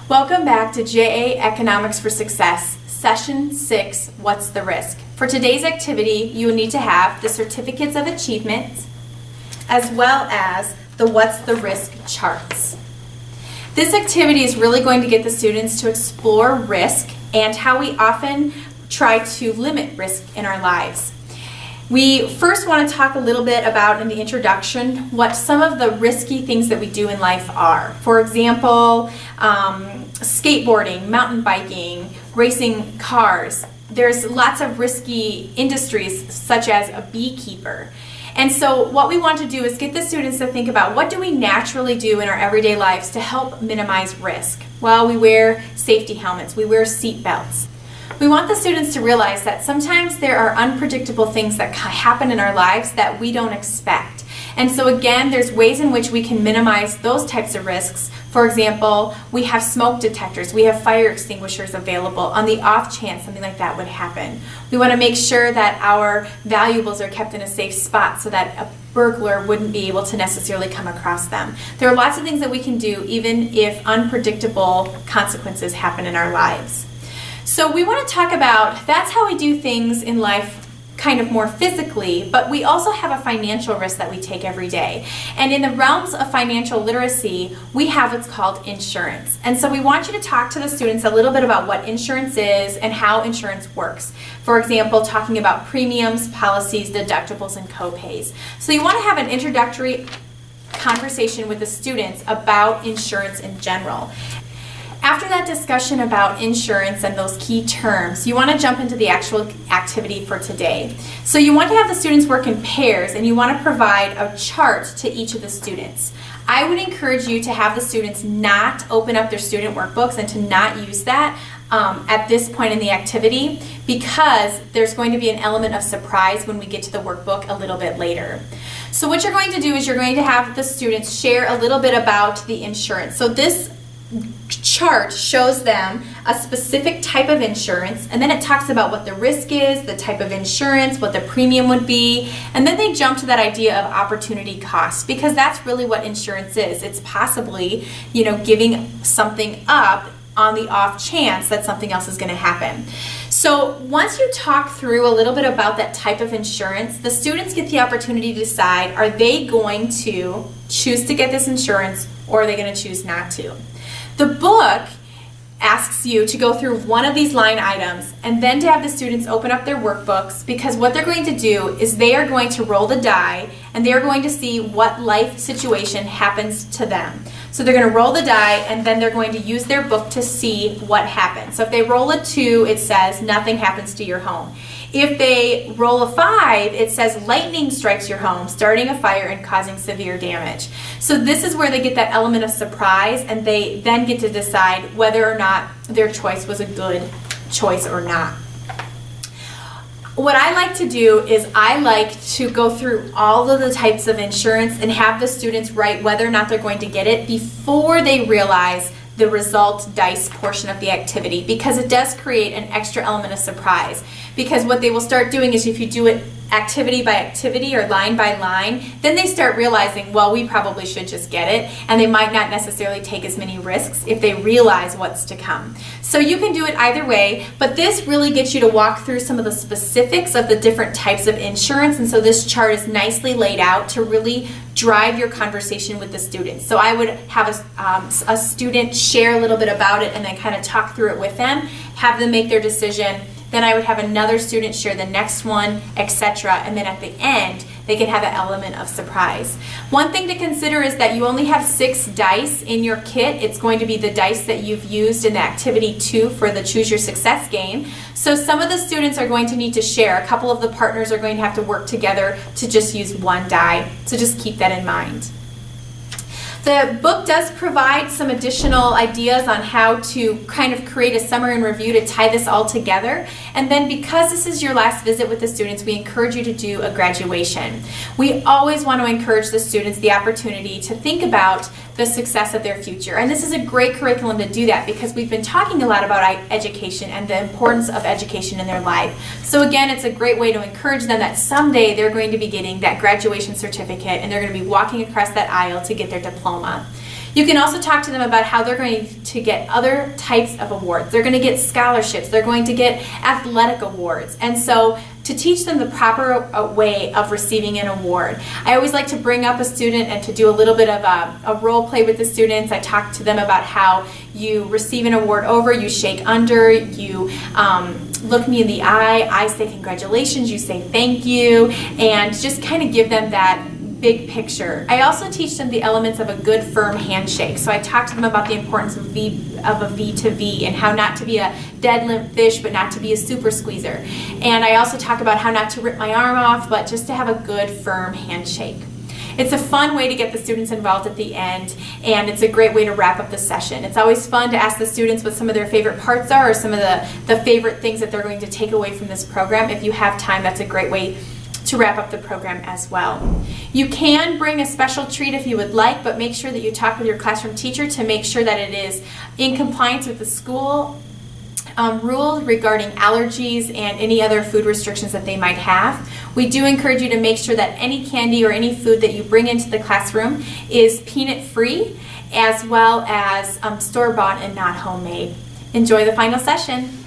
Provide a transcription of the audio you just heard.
Welcome back to JA Economics for Success, Session 6, What's the Risk? For today's activity, you will need to have the Certificates of Achievement, as well as the What's the Risk charts. This activity is really going to get the students to explore risk and how we often try to limit risk in our lives. We first want to talk a little bit about, in the introduction, what some of the risky things that we do in life are. For example, skateboarding, mountain biking, racing cars. There's lots of risky industries, such as a beekeeper. And so what we want to do is get the students to think about, what do we naturally do in our everyday lives to help minimize risk? Well, we wear safety helmets, we wear seat belts. We want the students to realize that sometimes there are unpredictable things that happen in our lives that we don't expect. And so again, there's ways in which we can minimize those types of risks. For example, we have smoke detectors, we have fire extinguishers available on the off chance something like that would happen. We want to make sure that our valuables are kept in a safe spot so that a burglar wouldn't be able to necessarily come across them. There are lots of things that we can do even if unpredictable consequences happen in our lives. So we want to talk about, that's how we do things in life kind of more physically, but we also have a financial risk that we take every day. And in the realms of financial literacy, we have what's called insurance. And so we want you to talk to the students a little bit about what insurance is and how insurance works. For example, talking about premiums, policies, deductibles, and co-pays. So you want to have an introductory conversation with the students about insurance in general. After that discussion about insurance and those key terms, you want to jump into the actual activity for today. So you want to have the students work in pairs, and you want to provide a chart to each of the students. I would encourage you to have the students not open up their student workbooks and to not use that at this point in the activity, because there's going to be an element of surprise when we get to the workbook a little bit later. So what you're going to do is you're going to have the students share a little bit about the insurance. So this chart shows them a specific type of insurance, and then it talks about what the risk is, the type of insurance, what the premium would be, and then they jump to that idea of opportunity cost, because that's really what insurance is. It's possibly, giving something up on the off chance that something else is going to happen. So once you talk through a little bit about that type of insurance, the students get the opportunity to decide, are they going to choose to get this insurance, or are they going to choose not to? The book asks you to go through one of these line items and then to have the students open up their workbooks, because what they're going to do is they are going to roll the die and they're going to see what life situation happens to them. So they're going to roll the die and then they're going to use their book to see what happens. So if they roll a 2, it says nothing happens to your home. If they roll a 5, it says lightning strikes your home, starting a fire and causing severe damage. So this is where they get that element of surprise, and they then get to decide whether or not their choice was a good choice or not. What I like to do is I like to go through all of the types of insurance and have the students write whether or not they're going to get it before they realize the result dice portion of the activity, because it does create an extra element of surprise. Because what they will start doing is, if you do it activity by activity or line by line, then they start realizing, well, we probably should just get it, and they might not necessarily take as many risks if they realize what's to come. So you can do it either way, but this really gets you to walk through some of the specifics of the different types of insurance, and so this chart is nicely laid out to really drive your conversation with the students. So I would have a student share a little bit about it and then kind of talk through it with them, have them make their decision. Then I would have another student share the next one, etc. And then at the end, they can have an element of surprise. One thing to consider is that you only have 6 dice in your kit. It's going to be the dice that you've used in the activity 2 for the Choose Your Success game. So some of the students are going to need to share. A couple of the partners are going to have to work together to just use 1 die. So just keep that in mind. The book does provide some additional ideas on how to kind of create a summary and review to tie this all together. And then, because this is your last visit with the students, we encourage you to do a graduation. We always want to encourage the students the opportunity to think about the success of their future. And this is a great curriculum to do that, because we've been talking a lot about education and the importance of education in their life. So again, it's a great way to encourage them that someday they're going to be getting that graduation certificate and they're going to be walking across that aisle to get their diploma. You can also talk to them about how they're going to get other types of awards. They're going to get scholarships. They're going to get athletic awards. And so to teach them the proper way of receiving an award. I always like to bring up a student and to do a little bit of a role play with the students. I talk to them about how you receive an award over, you shake under, you look me in the eye, I say congratulations, you say thank you, and just kind of give them that big picture. I also teach them the elements of a good firm handshake. So I talk to them about the importance of a V to V and how not to be a dead limp fish but not to be a super squeezer. And I also talk about how not to rip my arm off but just to have a good firm handshake. It's a fun way to get the students involved at the end, and it's a great way to wrap up the session. It's always fun to ask the students what some of their favorite parts are or some of the favorite things that they're going to take away from this program. If you have time, that's a great way to wrap up the program as well. You can bring a special treat if you would like, but make sure that you talk with your classroom teacher to make sure that it is in compliance with the school rules regarding allergies and any other food restrictions that they might have. We do encourage you to make sure that any candy or any food that you bring into the classroom is peanut free, as well as store-bought and not homemade. Enjoy the final session.